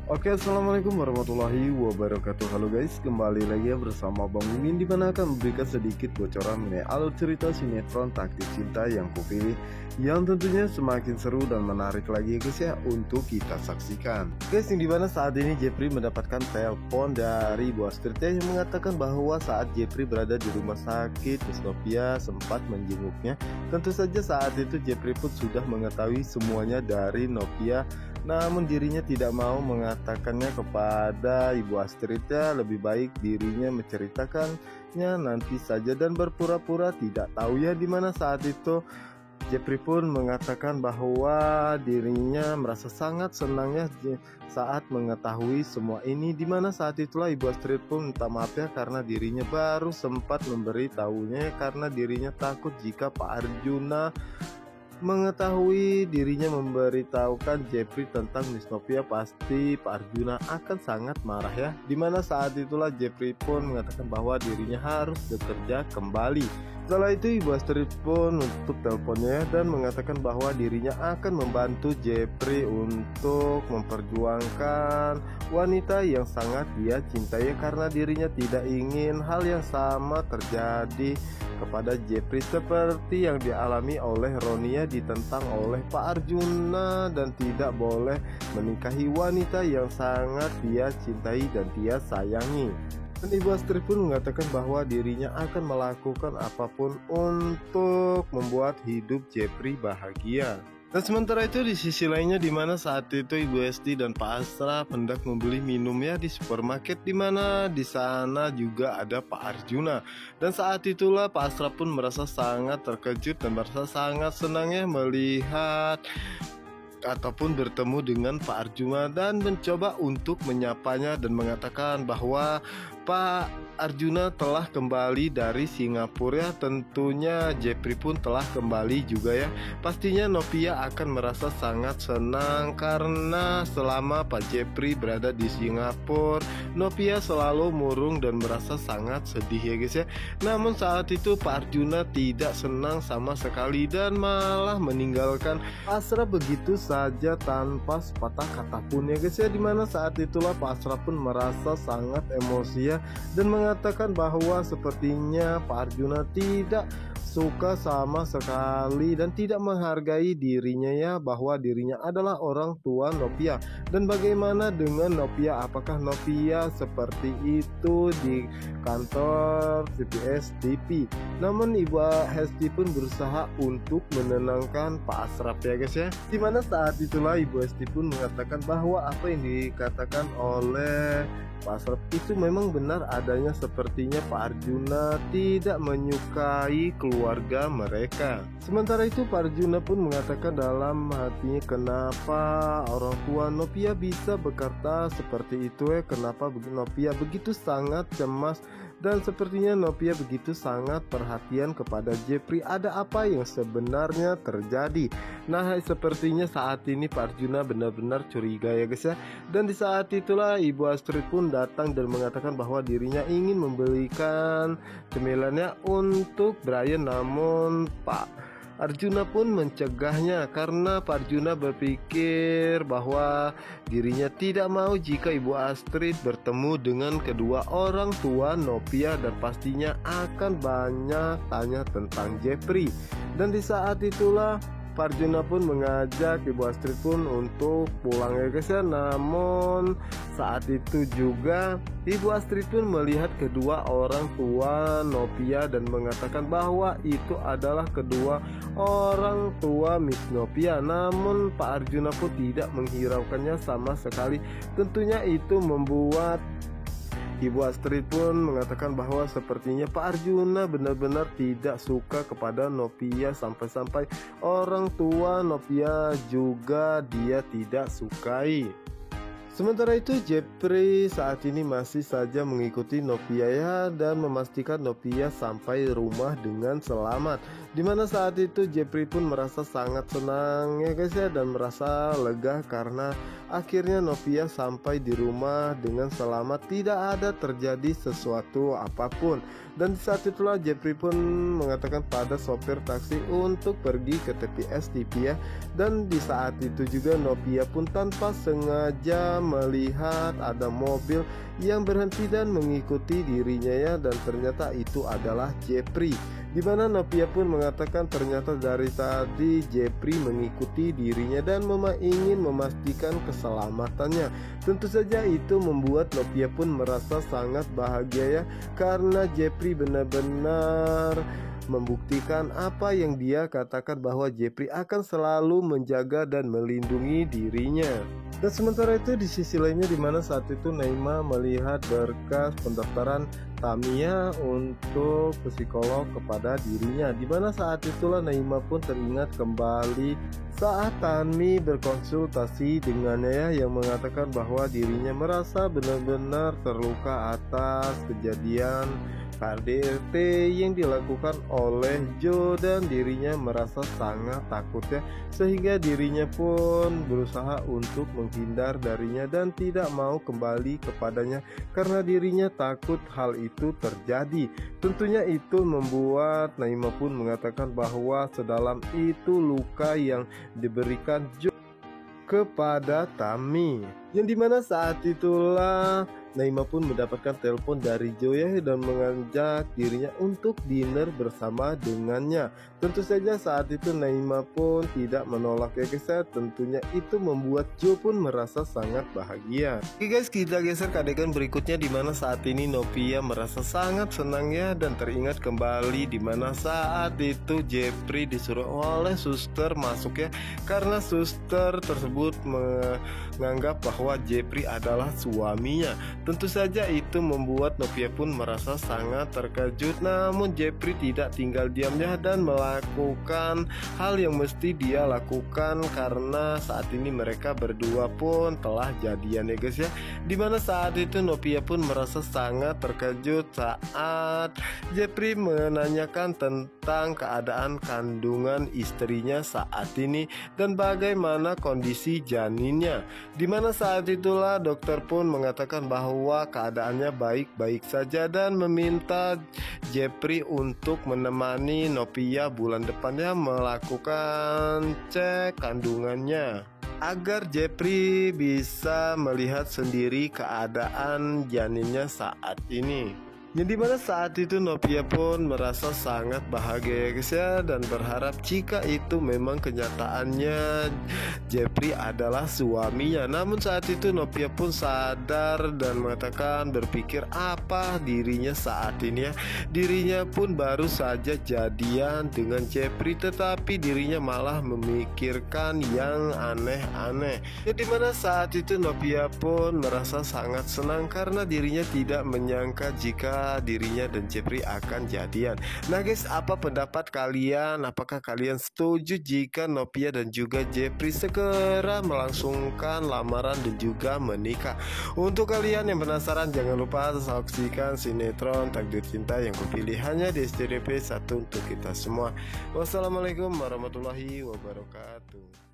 Oke, assalamualaikum warahmatullahi wabarakatuh. Halo guys, kembali lagi bersama Bang Mimin, di mana akan memberikan sedikit bocoran mengenai alur cerita sinetron Taktik Cinta yang kupilih, yang tentunya semakin seru dan menarik lagi guys ya untuk kita saksikan. Guys, yang dimana saat ini Jeffrey mendapatkan telepon dari Bu Astrid yang mengatakan bahwa saat Jeffrey berada di rumah sakit, Miss Novia sempat menjenguknya. Tentu saja saat itu Jeffrey pun sudah mengetahui semuanya dari Novia, namun dirinya tidak mau mengatakannya kepada Ibu Astrid ya. Lebih baik dirinya menceritakannya nanti saja dan berpura-pura tidak tahu ya. Dimana saat itu Jeffrey pun mengatakan bahwa dirinya merasa sangat senangnya saat mengetahui semua ini. Dimana saat itulah Ibu Astrid pun minta maaf ya, karena dirinya baru sempat memberi tahunya karena dirinya takut jika Pak Arjuna mengetahui dirinya memberitahukan Jeffrey tentang Miss Novia, pasti Pak Arjuna akan sangat marah ya. Dimana saat itulah Jeffrey pun mengatakan bahwa dirinya harus bekerja kembali. Setelah itu Ibu Astrid pun menutup teleponnya dan mengatakan bahwa dirinya akan membantu Jeffrey untuk memperjuangkan wanita yang sangat dia cintai, karena dirinya tidak ingin hal yang sama terjadi kepada Jeffrey seperti yang dialami oleh Ronia, ditentang oleh Pak Arjuna dan tidak boleh menikahi wanita yang sangat dia cintai dan dia sayangi. Dan Ibu Astrid pun mengatakan bahwa dirinya akan melakukan apapun untuk membuat hidup Jeffrey bahagia. Dan sementara itu di sisi lainnya, dimana saat itu Ibu Esti dan Pak Asraf hendak membeli minumnya di supermarket, dimana di sana juga ada Pak Arjuna. Dan saat itulah Pak Asraf pun merasa sangat terkejut dan merasa sangat senangnya melihat ataupun bertemu dengan Pak Arjuna dan mencoba untuk menyapanya dan mengatakan bahwa Pak Arjuna telah kembali dari Singapura ya. Tentunya Jeffrey pun telah kembali juga ya. Pastinya Novia akan merasa sangat senang karena selama Pak Jeffrey berada di Singapura, Novia selalu murung dan merasa sangat sedih ya guys ya. Namun saat itu Pak Arjuna tidak senang sama sekali dan malah meninggalkan Asraf begitu saja tanpa sepatah kata pun ya guys ya. Dimana saat itulah Pak Asraf pun merasa sangat emosi ya, dan mengatakan bahwa sepertinya Pak Arjuna tidak suka sama sekali dan tidak menghargai dirinya ya, bahwa dirinya adalah orang tua Novia. Dan bagaimana dengan Novia, apakah Novia seperti itu di kantor CPS TV? Namun Ibu Hesti pun berusaha untuk menenangkan Pak Asraf ya guys ya. Dimana saat itulah Ibu Hesti pun mengatakan bahwa apa yang dikatakan oleh Pak Asraf itu memang benar adanya, sepertinya Pak Arjuna tidak menyukai keluarga mereka. Sementara itu Pak Arjuna pun mengatakan dalam hatinya, kenapa orang tua Novia bisa berkata seperti itu ya, kenapa Novia begitu sangat cemas dan sepertinya Novia begitu sangat perhatian kepada Jeffrey. Ada apa yang sebenarnya terjadi? Nah, sepertinya saat ini Pak Arjuna benar-benar curiga ya guys ya. Dan di saat itulah Ibu Astrid pun datang dan mengatakan bahwa dirinya ingin membelikan cemilannya untuk Brian, namun Pak Arjuna pun mencegahnya karena Pak Arjuna berpikir bahwa dirinya tidak mau jika Ibu Astrid bertemu dengan kedua orang tua Novia dan pastinya akan banyak tanya tentang Jeffrey. Dan di saat itulah Pak Arjuna pun mengajak Ibu Astrid pun untuk pulang ya guys ya. Namun saat itu juga Ibu Astrid pun melihat kedua orang tua Novia dan mengatakan bahwa itu adalah kedua orang tua Miss Novia. Namun Pak Arjuna pun tidak menghiraukannya sama sekali. Tentunya itu membuat Ibu Astrid pun mengatakan bahwa sepertinya Pak Arjuna benar-benar tidak suka kepada Novia, sampai-sampai orang tua Novia juga dia tidak sukai. Sementara itu Jeffrey saat ini masih saja mengikuti Novia ya, dan memastikan Novia sampai rumah dengan selamat. Dimana saat itu Jepri pun merasa sangat senang ya guys ya, dan merasa lega karena akhirnya Novia sampai di rumah dengan selamat, tidak ada terjadi sesuatu apapun. Dan di saat itulah Jepri pun mengatakan pada sopir taksi untuk pergi ke tepi STP ya. Dan di saat itu juga Novia pun tanpa sengaja melihat ada mobil yang berhenti dan mengikuti dirinya ya, dan ternyata itu adalah Jepri. Dimana Novia pun mengatakan ternyata dari tadi Jepri mengikuti dirinya dan ingin memastikan keselamatannya. Tentu saja itu membuat Novia pun merasa sangat bahagia ya, karena Jepri benar-benar membuktikan apa yang dia katakan, bahwa Jepri akan selalu menjaga dan melindungi dirinya. Dan sementara itu di sisi lainnya, dimana saat itu Naima melihat berkas pendaftaran Tamiya untuk psikolog kepada dirinya. Dimana saat itulah Naima pun teringat kembali saat Tami berkonsultasi dengannya ya, yang mengatakan bahwa dirinya merasa benar-benar terluka atas kejadian KDRT yang dilakukan oleh Joe, dan dirinya merasa sangat takut ya, sehingga dirinya pun berusaha untuk menghindar darinya dan tidak mau kembali kepadanya karena dirinya takut hal itu terjadi. Tentunya itu membuat Naima pun mengatakan bahwa sedalam itu luka yang diberikan Joe kepada Tami, yang dimana saat itulah Naima pun mendapatkan telepon dari Joe dan mengajak dirinya untuk dinner bersama dengannya. Tentu saja saat itu Naima pun tidak menolak ya guys ya. Tentunya itu membuat Joe pun merasa sangat bahagia. Oke guys, kita geser ke adegan berikutnya, dimana saat ini Novia merasa sangat senang ya, dan teringat kembali dimana saat itu Jepri disuruh oleh suster masuk ya, karena suster tersebut menganggap bahwa Jepri adalah suaminya. Tentu saja itu membuat Novia pun merasa sangat terkejut. Namun Jepri tidak tinggal diamnya dan melakukan hal yang mesti dia lakukan, karena saat ini mereka berdua pun telah jadian ya guys ya. Dimana saat itu Novia pun merasa sangat terkejut saat Jepri menanyakan tentang keadaan kandungan istrinya saat ini dan bagaimana kondisi janinnya. Dimana saat itulah dokter pun mengatakan bahwa keadaannya baik-baik saja dan meminta Jepri untuk menemani Novia bulan depannya melakukan cek kandungannya, agar Jepri bisa melihat sendiri keadaan janinnya saat ini. Yang dimana saat itu Novia pun merasa sangat bahagia ya guys ya, dan berharap jika itu memang kenyataannya Jepri adalah suaminya. Namun saat itu Novia pun sadar dan mengatakan, berpikir apa dirinya saat ini ya, dirinya pun baru saja jadian dengan Jepri, tetapi dirinya malah memikirkan yang aneh-aneh. Yang dimana saat itu Novia pun merasa sangat senang karena dirinya tidak menyangka jika dirinya dan Jepri akan jadian. Nah guys, apa pendapat kalian? Apakah kalian setuju jika Novia dan juga Jepri segera melangsungkan lamaran dan juga menikah? Untuk kalian yang penasaran, jangan lupa saksikan sinetron Takdir Cinta yang kupilih hanya di SCTV 1 untuk kita semua. Wassalamualaikum warahmatullahi wabarakatuh.